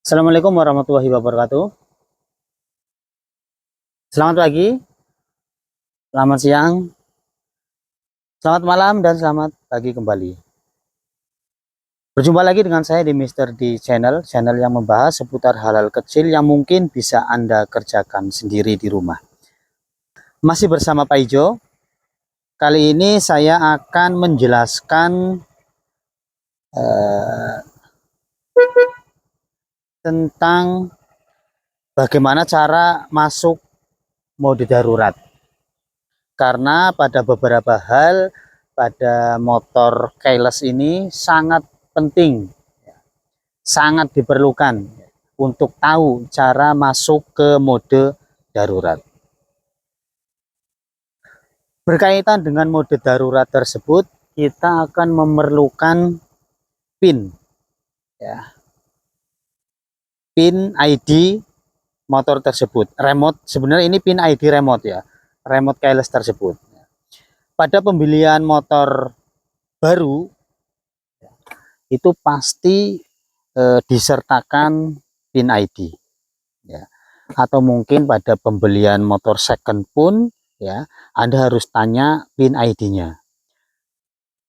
Assalamualaikum warahmatullahi wabarakatuh. Selamat pagi, selamat siang, selamat malam, dan selamat pagi kembali. Berjumpa lagi dengan saya di Mister D channel yang membahas seputar hal-hal kecil yang mungkin bisa Anda kerjakan sendiri di rumah. Masih bersama Pak Ijo. Kali ini saya akan menjelaskan eh, tentang bagaimana cara masuk mode darurat. Karena pada beberapa hal pada motor keyless ini sangat penting, sangat diperlukan untuk tahu cara masuk ke mode darurat. Berkaitan dengan mode darurat tersebut, kita akan memerlukan PIN, ya, PIN ID motor tersebut. Remote, sebenarnya ini PIN ID remote ya, remote keyless tersebut. Pada pembelian motor baru itu pasti disertakan PIN ID, ya. Atau mungkin pada pembelian motor second pun, ya, Anda harus tanya PIN ID-nya.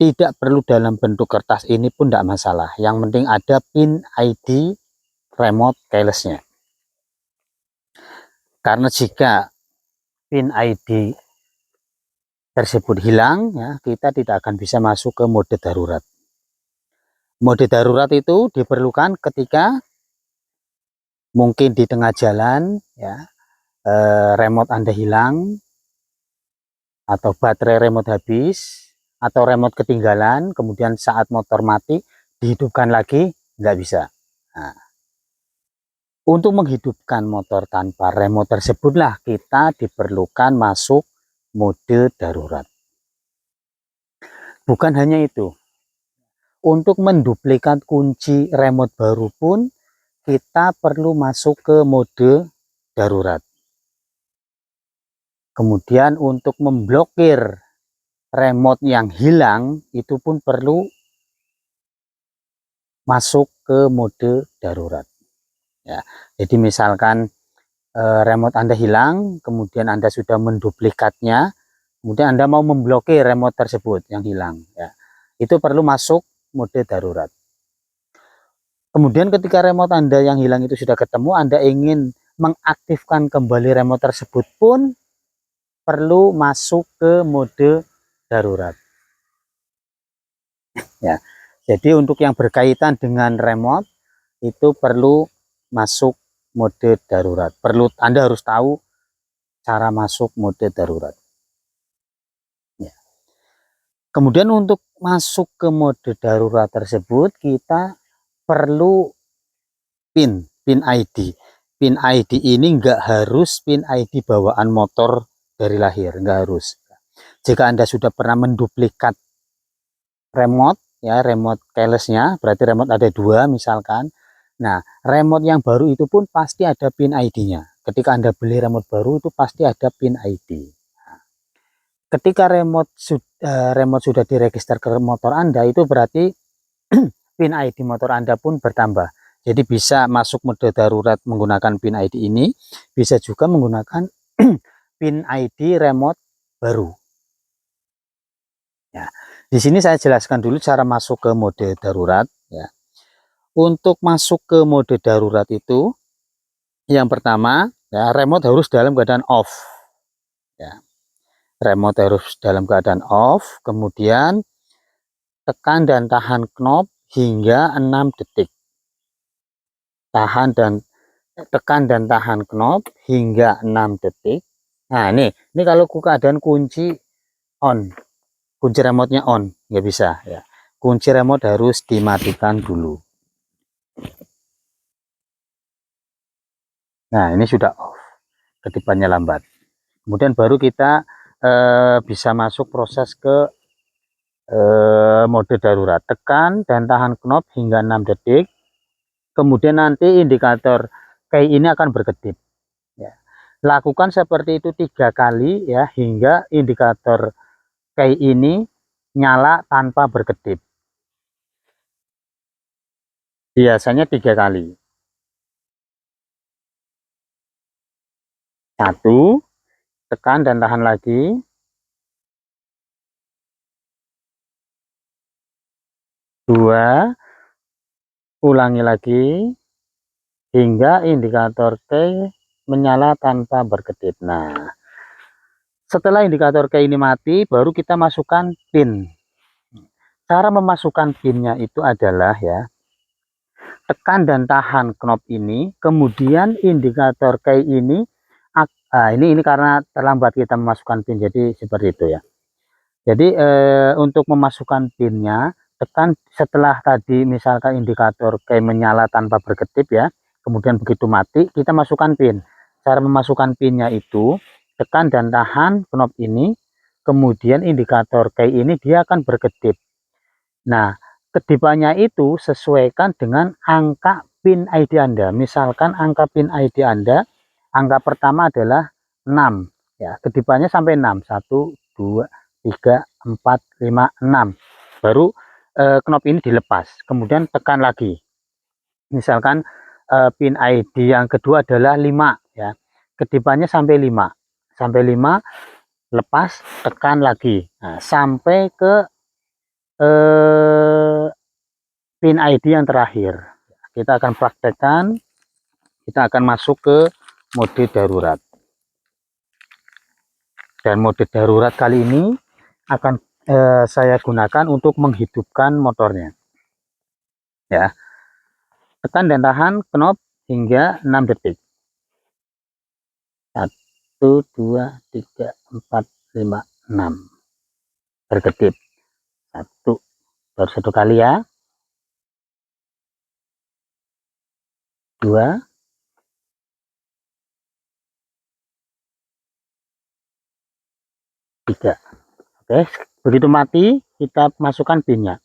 Tidak perlu dalam bentuk kertas, ini pun tidak masalah. Yang penting ada PIN ID remote keyless-nya. Karena jika PIN ID tersebut hilang, ya, kita tidak akan bisa masuk ke mode darurat. Mode darurat itu diperlukan ketika mungkin di tengah jalan, ya, remote Anda hilang, atau baterai remote habis, atau remote ketinggalan, kemudian saat motor mati dihidupkan lagi, nggak bisa. Nah, untuk menghidupkan motor tanpa remote tersebutlah kita diperlukan masuk mode darurat. Bukan hanya itu, untuk menduplikat kunci remote baru pun kita perlu masuk ke mode darurat. Kemudian untuk memblokir remote yang hilang itu pun perlu masuk ke mode darurat, ya. Jadi misalkan remote Anda hilang, kemudian Anda sudah menduplikatnya, kemudian Anda mau memblokir remote tersebut yang hilang, ya, itu perlu masuk mode darurat. Kemudian ketika remote Anda yang hilang itu sudah ketemu, Anda ingin mengaktifkan kembali remote tersebut pun perlu masuk ke mode darurat, ya. Jadi untuk yang berkaitan dengan remote itu perlu masuk mode darurat. Anda harus tahu cara masuk mode darurat, ya. Kemudian untuk masuk ke mode darurat tersebut kita perlu PIN ID. PIN ID ini enggak harus PIN ID bawaan motor dari lahir, enggak harus. Jika Anda sudah pernah menduplikat remote, ya, remote keyless-nya, berarti remote ada dua misalkan. Nah, remote yang baru itu pun pasti ada PIN ID-nya. Ketika Anda beli remote baru itu pasti ada PIN ID. Nah, ketika remote sudah diregister ke motor Anda, itu berarti PIN ID motor Anda pun bertambah. Jadi bisa masuk mode darurat menggunakan PIN ID ini, bisa juga menggunakan PIN ID remote baru. Ya, di sini saya jelaskan dulu cara masuk ke mode darurat, ya. Untuk masuk ke mode darurat itu, yang pertama, ya, remote harus dalam keadaan off, ya. Remote harus dalam keadaan off, kemudian tekan dan tahan knob hingga 6 detik. Tekan dan tahan knob hingga 6 detik. Nah, ini kalau keadaan kunci on, kunci remote-nya on, nggak bisa, ya. Kunci remote harus dimatikan dulu. Nah, ini sudah off, ketipannya lambat. Kemudian baru kita bisa masuk proses ke mode darurat. Tekan dan tahan knob hingga 6 detik. Kemudian nanti indikator kayak ini akan berkedip, ya. Lakukan seperti itu 3 kali, ya, hingga indikator kayak ini nyala tanpa berkedip. Biasanya 3 kali. 1, tekan dan tahan lagi. 2, ulangi lagi hingga indikator K menyala tanpa berkedip. Nah, setelah indikator K ini mati, baru kita masukkan pin. Cara memasukkan pinnya itu adalah ya, tekan dan tahan knob ini, kemudian indikator K ini, ini karena terlambat kita memasukkan pin, jadi seperti itu ya. Jadi untuk memasukkan pinnya, tekan setelah tadi misalkan indikator K menyala tanpa berkedip ya, kemudian begitu mati kita masukkan pin. Cara memasukkan pinnya itu tekan dan tahan knob ini, kemudian indikator K ini dia akan berkedip. Nah, kedipannya itu sesuaikan dengan angka pin ID Anda. Misalkan angka pin ID Anda, angka pertama adalah 6 ya, kedipannya sampai 6, 1 2 3 4 5 6, baru knob ini dilepas, kemudian tekan lagi. Misalkan pin ID yang kedua adalah 5 ya, kedipannya sampai 5, lepas, tekan lagi. Nah, sampai ke pin ID yang terakhir. Kita akan praktekkan, kita akan masuk ke mode darurat. Dan mode darurat kali ini akan saya gunakan untuk menghidupkan motornya. Ya, tekan dan tahan knob hingga 6 detik. 1 2 3 4 5 6, berkedip. 1, baru 1 kali ya. 2, 3. Oke, begitu mati kita masukkan pinnya.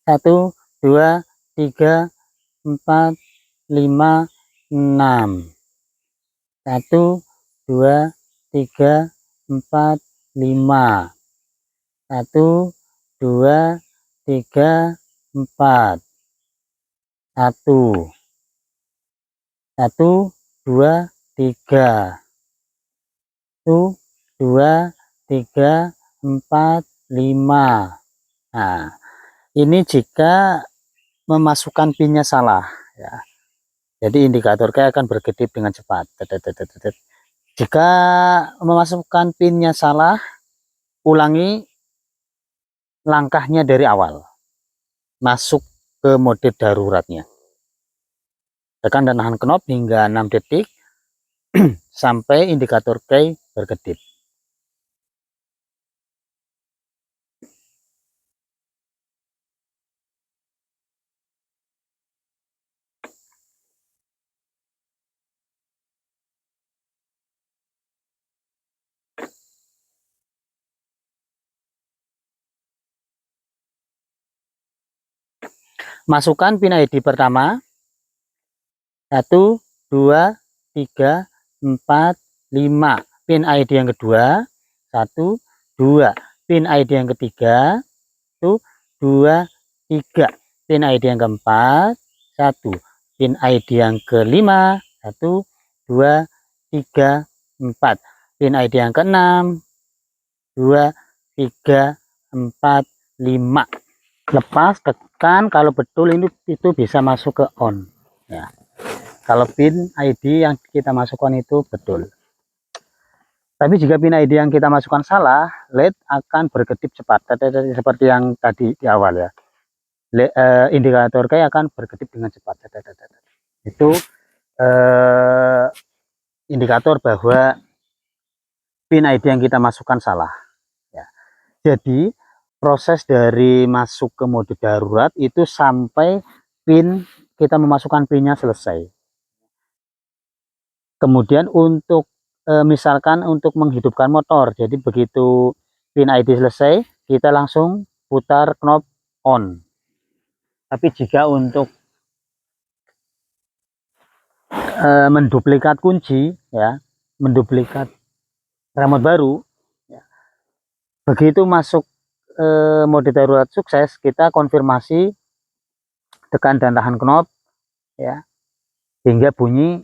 1 2 3 4 5 6. 1 2 3 4 5. 1 2 3 4. 1 1 2 3. 1 2 3 4 5. Nah, ini jika memasukkan pinnya salah ya. Jadi indikator K akan berkedip dengan cepat. Jika memasukkan pinnya salah, ulangi langkahnya dari awal. Masuk ke mode daruratnya. Tekan dan tahan knob hingga 6 detik sampai indikator K berkedip. Masukkan pin ID pertama. 1 2 3 4 5. Pin ID yang kedua 1 2. Pin ID yang ketiga 1 2 3. Pin ID yang keempat 1. Pin ID yang kelima 1 2 3 4. Pin ID yang keenam 2 3 4 5. Lepas, tekan, kalau betul itu bisa masuk ke on ya. Kalau pin ID yang kita masukkan itu betul. Tapi jika pin ID yang kita masukkan salah, LED akan berkedip cepat seperti yang tadi di awal ya. Indikator K akan berkedip dengan cepat. Itu indikator bahwa pin ID yang kita masukkan salah ya. Jadi proses dari masuk ke mode darurat itu sampai pin kita memasukkan pinnya selesai. Kemudian untuk misalkan untuk menghidupkan motor, jadi begitu pin ID selesai kita langsung putar knob on. Tapi jika untuk menduplikat kunci ya, menduplikat remote baru ya, begitu masuk mode darurat sukses, kita konfirmasi, tekan dan tahan knob ya hingga bunyi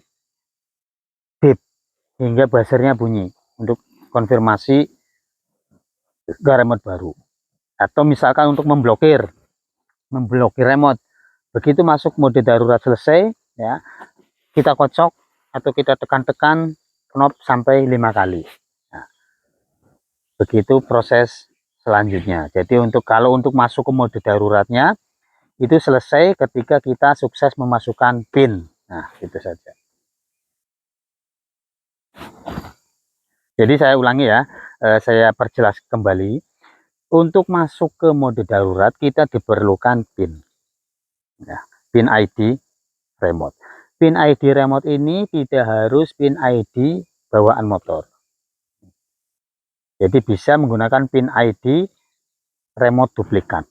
hingga buzzernya bunyi untuk konfirmasi ke remote baru. Atau misalkan untuk memblokir remote, begitu masuk mode darurat selesai ya, kita kocok atau kita tekan-tekan knob sampai 5 kali. Nah, begitu proses selanjutnya. Jadi kalau untuk masuk ke mode daruratnya itu selesai ketika kita sukses memasukkan pin. Nah, itu saja. Jadi saya ulangi ya, saya perjelas kembali. Untuk masuk ke mode darurat kita diperlukan pin. Ya, pin ID remote. Pin ID remote ini tidak harus pin ID bawaan motor. Jadi bisa menggunakan pin ID remote duplikat.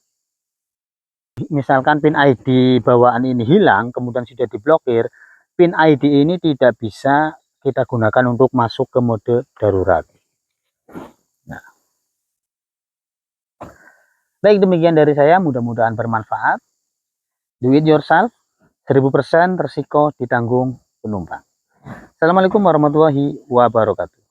Misalkan pin ID bawaan ini hilang, kemudian sudah diblokir, pin ID ini tidak bisa kita gunakan untuk masuk ke mode darurat. Nah, baik, demikian dari saya, mudah-mudahan bermanfaat. Do it yourself, 1000% resiko ditanggung penumpang. Assalamualaikum warahmatullahi wabarakatuh.